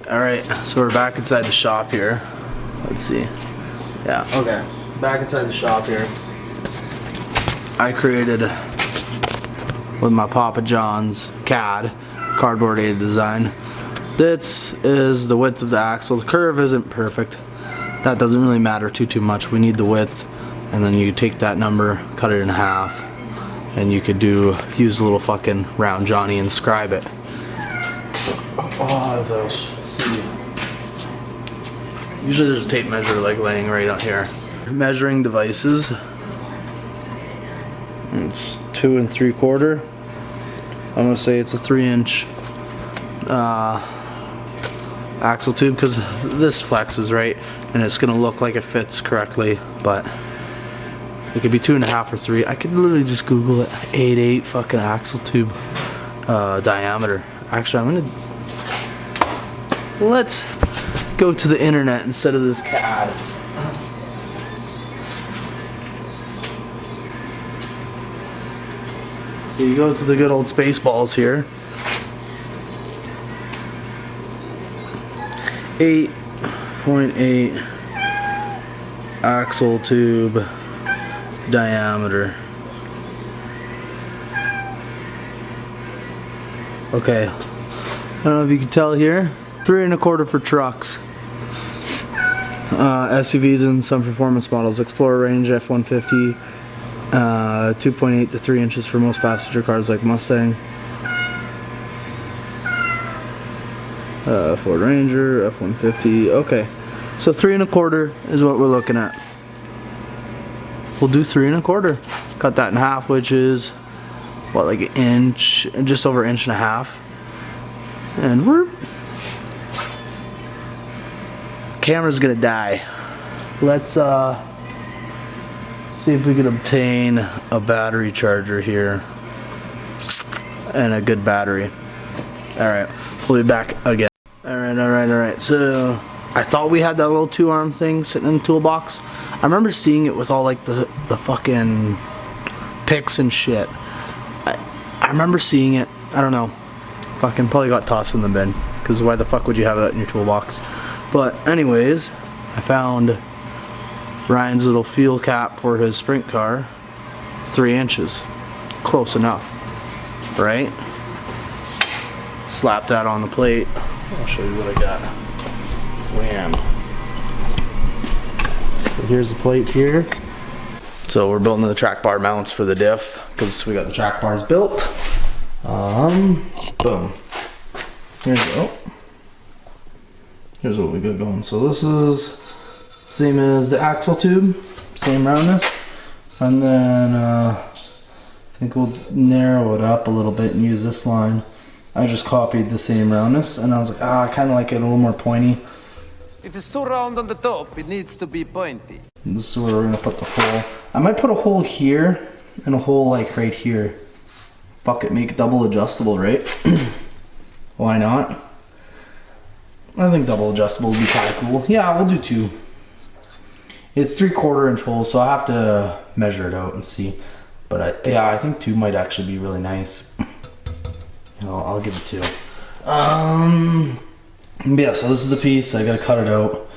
Alright, so we're back inside the shop here. Let's see. Yeah, okay. Back inside the shop here. I created, with my Papa John's CAD, cardboard aided design. This is the width of the axle. The curve isn't perfect. That doesn't really matter too much. We need the width, and then you take that number, cut it in half, and you could use a little fucking round Johnny and scribe it. Oh, so see. Usually there's a tape measure like laying right out here. Measuring devices. It's 2 3/4. I'm gonna say it's a 3-inch axle tube because this flexes right, and it's gonna look like it fits correctly, but it could be 2.5 or 3. I could literally just Google it. 8/8 fucking axle tube diameter. Actually, let's go to the internet instead of this CAD. So you go to the good old Spaceballs here. 8.8 axle tube diameter. Okay, I don't know if you can tell here. 3 1/4 for trucks, SUVs and some performance models. Explorer range F-150, 2.8 to 3 inches for most passenger cars like Mustang. Ford Ranger, F-150. Okay, so 3 1/4 is what we're looking at. We'll do 3 1/4. Cut that in half, which is what, like an inch, just over 1.5 inches. And camera's gonna die. Let's see if we can obtain a battery charger here and a good battery. Alright, we'll be back again. Alright. So I thought we had that little 2-arm thing sitting in the toolbox. I remember seeing it with all like the fucking picks and shit. I remember seeing it. I don't know. Fucking probably got tossed in the bin. Because why the fuck would you have that in your toolbox? But anyways, I found Ryan's little fuel cap for his sprint car. 3 inches. Close enough. Right? Slap that on the plate. I'll show you what I got. Wham. So here's the plate here. So we're building the track bar mounts for the diff because we got the track bars built. Boom. Here's what we got going. So this is same as the axle tube, same roundness, and then I think we'll narrow it up a little bit and use this line. I just copied the same roundness, and I was like, I kind of like it a little more pointy. If it's too round on the top, it needs to be pointy. And this is where we're gonna put the hole. I might put a hole here and a hole like right here. Fuck it, make it double adjustable, right? Why not? I think double adjustable would be kind of cool. Yeah, we'll do 2. It's 3/4 inch holes, so I have to measure it out and see. But I think 2 might actually be really nice. I'll give it 2. Yeah, so this is the piece. I gotta cut it out.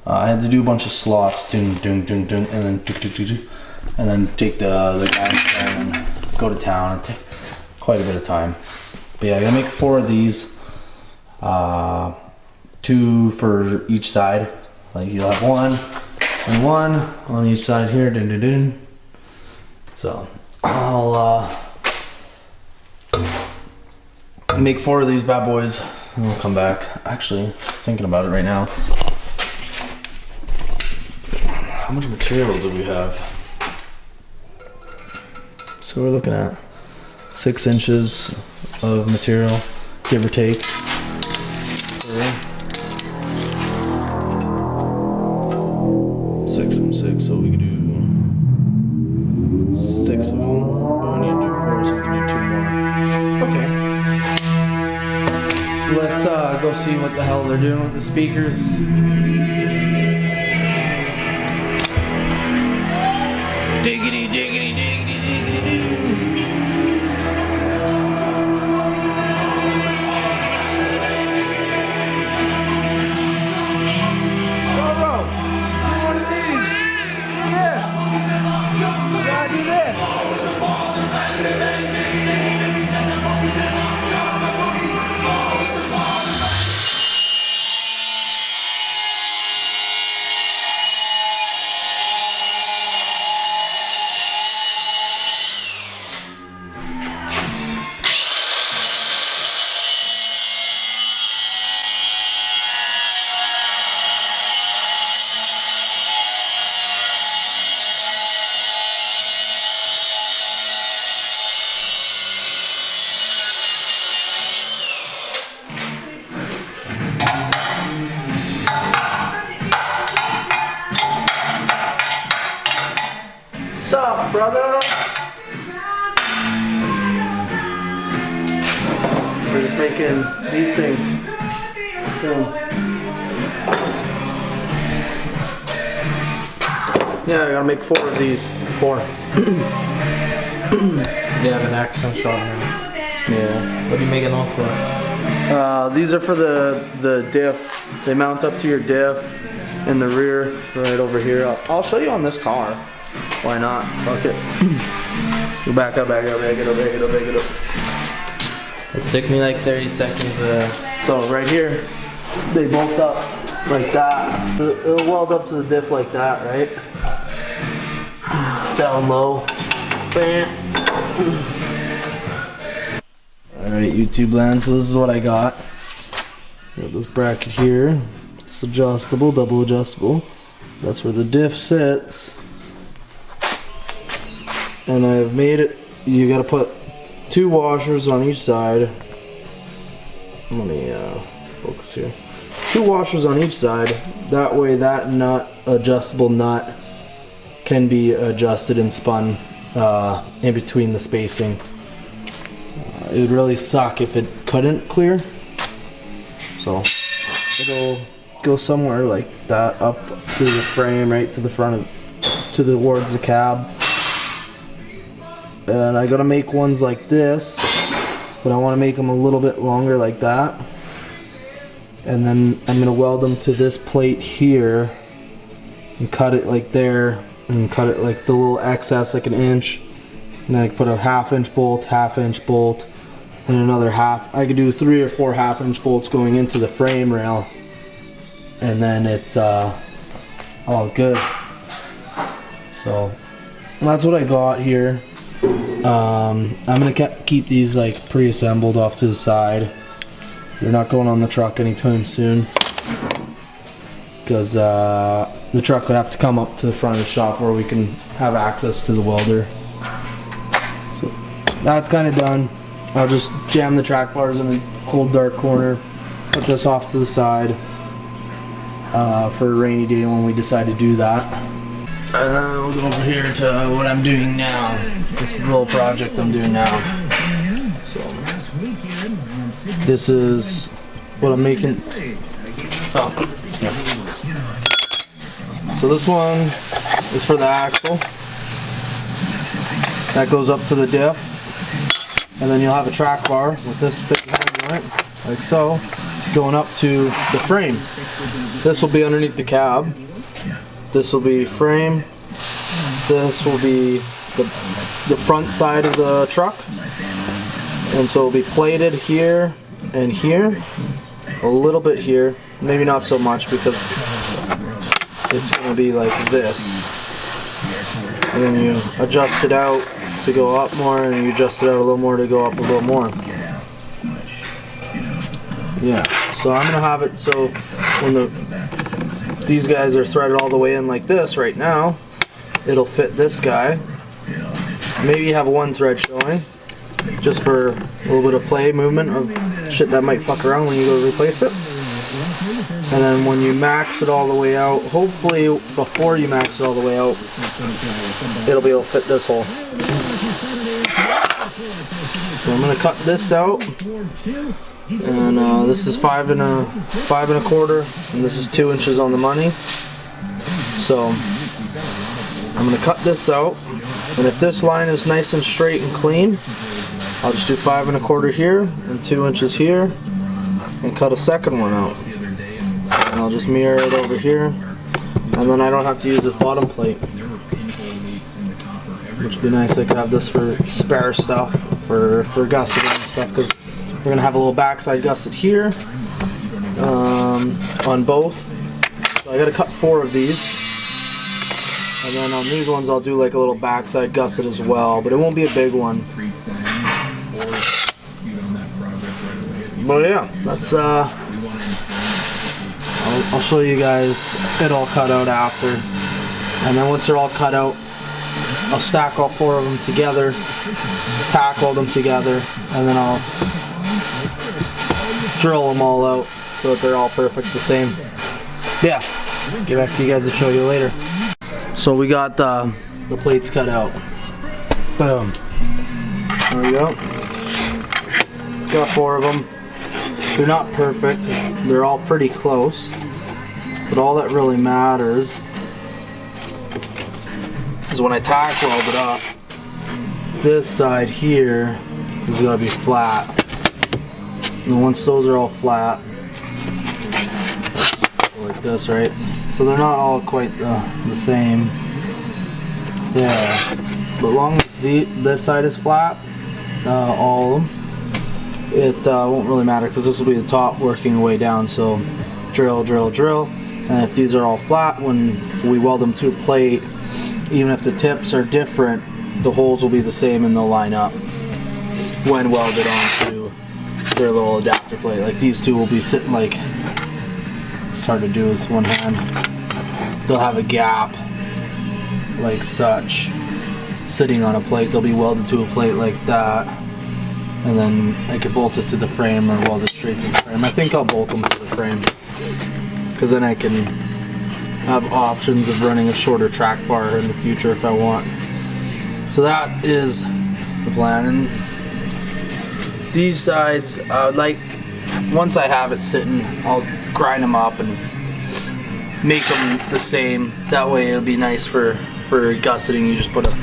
I had to do a bunch of slots, and then take the guys down and go to town. It take quite a bit of time. But yeah, I gotta make 4 of these. 2 for each side. Like you'll have 1 and 1 on each side here. So I'll make 4 of these bad boys and we'll come back. Actually, thinking about it right now. How much material do we have? So we're looking at 6 inches of material, give or take. 6 and 6, so we can do 6 of them. But we need to do 4, so we can do 2 more. Okay. Let's go see what the hell they're doing with the speakers. Diggity, diggity, diggity, diggity, doo. brother. We're just making these things. Yeah, I gotta make 4 of these. 4. You have an action shot now. Yeah. What are you making those for? These are for the diff. They mount up to your diff in the rear, right over here. I'll show you on this car. Why not? Fuck it. Go back up, back up, back it up, back it up, back it up. It took me like 30 seconds So right here, they bolt up like that. It'll weld up to the diff like that, right? Down low. Bam. Alright, YouTube land, so this is what I got. Got this bracket here. It's adjustable, double adjustable. That's where the diff sits. And I've made it, you gotta put 2 washers on each side. Let me focus here. 2 washers on each side. That way that nut, adjustable nut, can be adjusted and spun in between the spacing. It would really suck if it couldn't clear. So it'll go somewhere like that up to the frame, right to the front of, towards the cab. And I gotta make ones like this, but I want to make them a little bit longer like that. And then I'm gonna weld them to this plate here and cut it like there, and cut it like the little excess like 1 inch. And then I can put a 1/2 inch bolt, 1/2 inch bolt, and another 1/2. I could do 3 or 4 1/2 inch bolts going into the frame rail, and then it's all good. So that's what I got here. I'm gonna keep these like pre-assembled off to the side. They're not going on the truck anytime soon, because the truck would have to come up to the front of the shop where we can have access to the welder. So that's kind of done. I'll just jam the track bars in a cold dark corner, put this off to the side for a rainy day when we decide to do that. And then we'll go over here to what I'm doing now. This is the little project I'm doing now. So this is what I'm making. Oh, yeah. So this one is for the axle. That goes up to the diff. And then you'll have a track bar with this big head on it, like so, going up to the frame. This will be underneath the cab. This will be frame. This will be the front side of the truck. And so it'll be plated here and here. A little bit here. Maybe not so much because it's going to be like this. And then you adjust it out to go up more, and you adjust it out a little more to go up a little more. Yeah, so I'm going to have it so when these guys are threaded all the way in like this right now, it'll fit this guy. Maybe you have 1 thread showing, just for a little bit of play movement of shit that might fuck around when you go replace it. And then when you max it all the way out, hopefully before you max it all the way out, it'll be able to fit this hole. So I'm gonna cut this out. And this is 5 1/4, and this is 2 inches on the money. So I'm gonna cut this out, and if this line is nice and straight and clean, I'll just do 5 1/4 here and 2 inches here, and cut a second one out. And I'll just mirror it over here, and then I don't have to use this bottom plate, which would be nice. I could have this for spare stuff, for gusseting and stuff, because we're gonna have a little backside gusset here on both. So I gotta cut 4 of these, and then on these ones I'll do like a little backside gusset as well, but it won't be a big one. But yeah, that's I'll show you guys it all cut out after, and then once they're all cut out, I'll stack all 4 of them together, tackle them together, and then I'll drill them all out so that they're all perfect the same. Yeah, get back to you guys to show you later. So we got the plates cut out. Boom. There we go. Got 4 of them. They're not perfect. They're all pretty close. But all that really matters is when I tack weld it up, this side here is going to be flat. And once those are all flat, like this, right? So they're not all quite the same. Yeah. But long as this side is flat, all of them, it won't really matter because this will be the top working way down. So drill, drill, drill. And if these are all flat, when we weld them to a plate, even if the tips are different, the holes will be the same and they'll line up when welded onto their little adapter plate. Like these two will be sitting like, it's hard to do with one hand. They'll have a gap like such sitting on a plate. They'll be welded to a plate like that, and then I could bolt it to the frame or weld it straight to the frame. I think I'll bolt them to the frame because then I can have options of running a shorter track bar in the future if I want. So that is the plan. And these sides, like once I have it sitting, I'll grind them up and make them the same. That way it'll be nice for gusseting. You just put a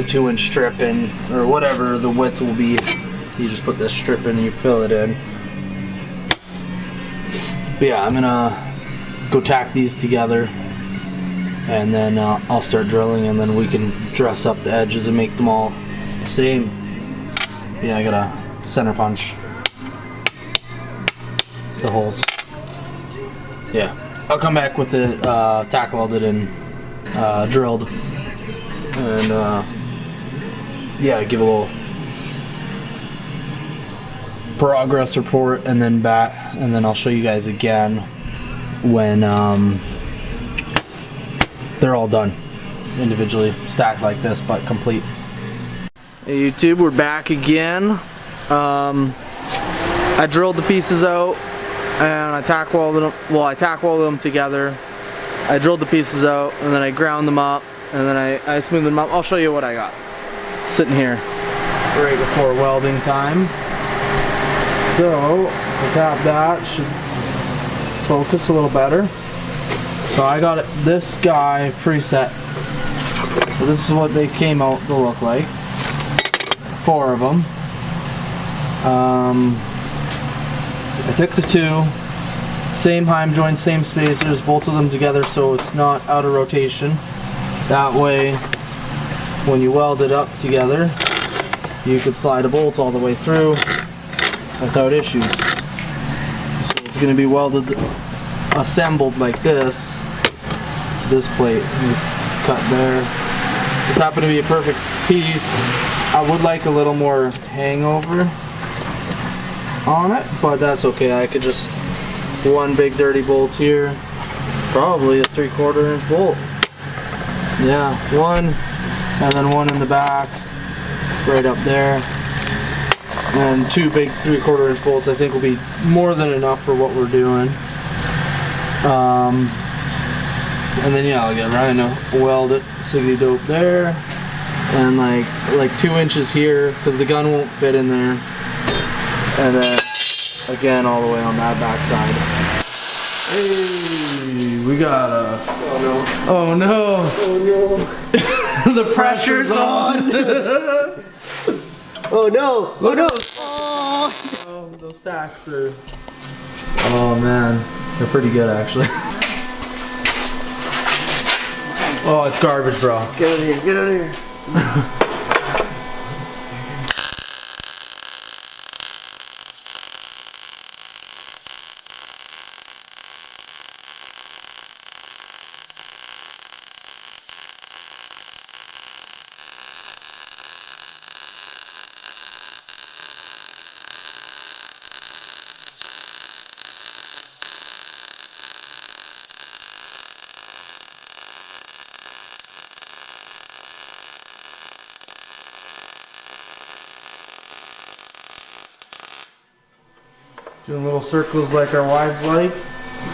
2-inch strip in, or whatever the width will be. You just put this strip in and you fill it in. But yeah, I'm gonna go tack these together, and then I'll start drilling, and then we can dress up the edges and make them all the same. Yeah, I gotta center punch the holes. Yeah, I'll come back with it tack welded and drilled, and yeah, give a little progress report, and then back, and then I'll show you guys again when they're all done individually, stacked like this but complete. Hey YouTube, we're back again. I drilled the pieces out and I tack welded them. Well, I tack welded them together. I drilled the pieces out and then I ground them up and then I smoothed them up. I'll show you what I got sitting here right before welding time. So the tap that should focus a little better. So I got this guy preset. So this is what they came out to look like. 4 of them. I took the 2, same heim joint, same spacers, bolted them together so it's not out of rotation. That way, when you weld it up together, you could slide a bolt all the way through without issues. So it's going to be welded, assembled like this to this plate. You cut there. This happened to be a perfect piece. I would like a little more hangover on it, but that's okay. I could just one big dirty bolt here, probably a 3/4 inch bolt. Yeah, one, and then one in the back, right up there. And 2 big 3/4 inch bolts I think will be more than enough for what we're doing. And then yeah, I'll get right to weld it, siggity dope there, and like 2 inches here because the gun won't fit in there, and then again all the way on that back side. Hey, we got a. Oh no! Oh no! Oh no! The pressure's on. Oh no! Oh no! Oh, those stacks are. Oh man, they're pretty good actually. Oh, it's garbage, bro. Get out of here! Get out of here! Doing little circles like our wives like?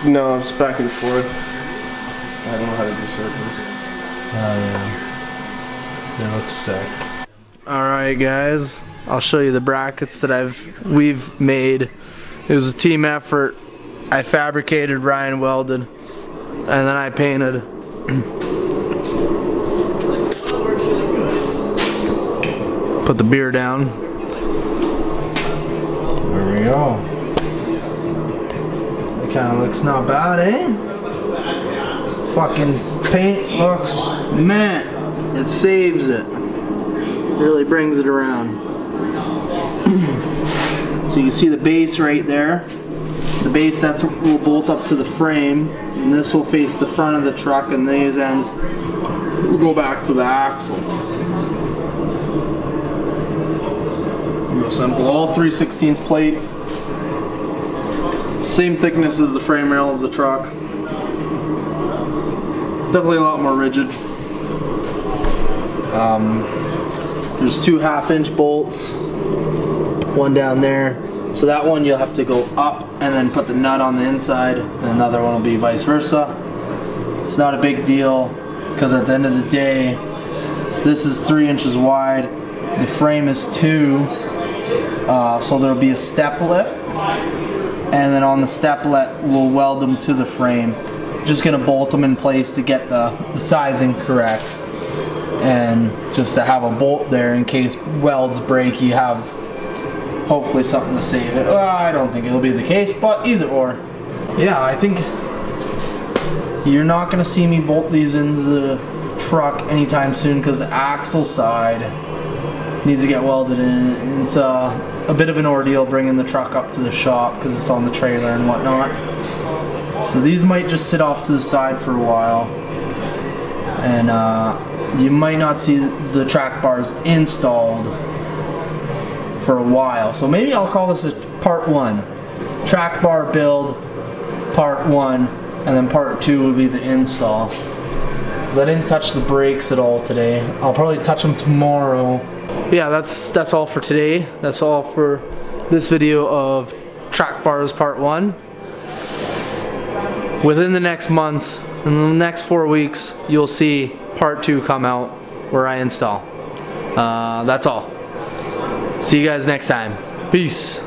No, it's back and forth. I don't know how to do circles. Oh yeah. They look sick. Alright guys, I'll show you the brackets that we've made. It was a team effort. I fabricated, Ryan welded, and then I painted. Put the beer down. There we go. It kinda looks not bad, eh? Fucking paint looks, man, it saves it. Really brings it around. So you can see the base right there. The base will bolt up to the frame, and this will face the front of the truck, and these ends will go back to the axle. We'll assemble all 3/16 plate. Same thickness as the frame rail of the truck. Definitely a lot more rigid. There's 2 1/2-inch bolts, one down there. So that one you'll have to go up and then put the nut on the inside, and another one will be vice versa. It's not a big deal because at the end of the day, this is 3 inches wide. The frame is 2, so there'll be a step lip, and then on the step lip we'll weld them to the frame. Just gonna bolt them in place to get the sizing correct, and just to have a bolt there in case welds break, you have hopefully something to save it. Well, I don't think it'll be the case, but either or. Yeah, I think you're not gonna see me bolt these into the truck anytime soon because the axle side needs to get welded in. It's a bit of an ordeal bringing the truck up to the shop because it's on the trailer and whatnot. So these might just sit off to the side for a while, and you might not see the track bars installed for a while. So maybe I'll call this a part 1. Track bar build, part 1, and then part 2 would be the install. Because I didn't touch the brakes at all today. I'll probably touch them tomorrow. But yeah, that's all for today. That's all for this video of track bars part 1. Within the next month, in the next 4 weeks, you'll see part 2 come out where I install. That's all. See you guys next time. Peace.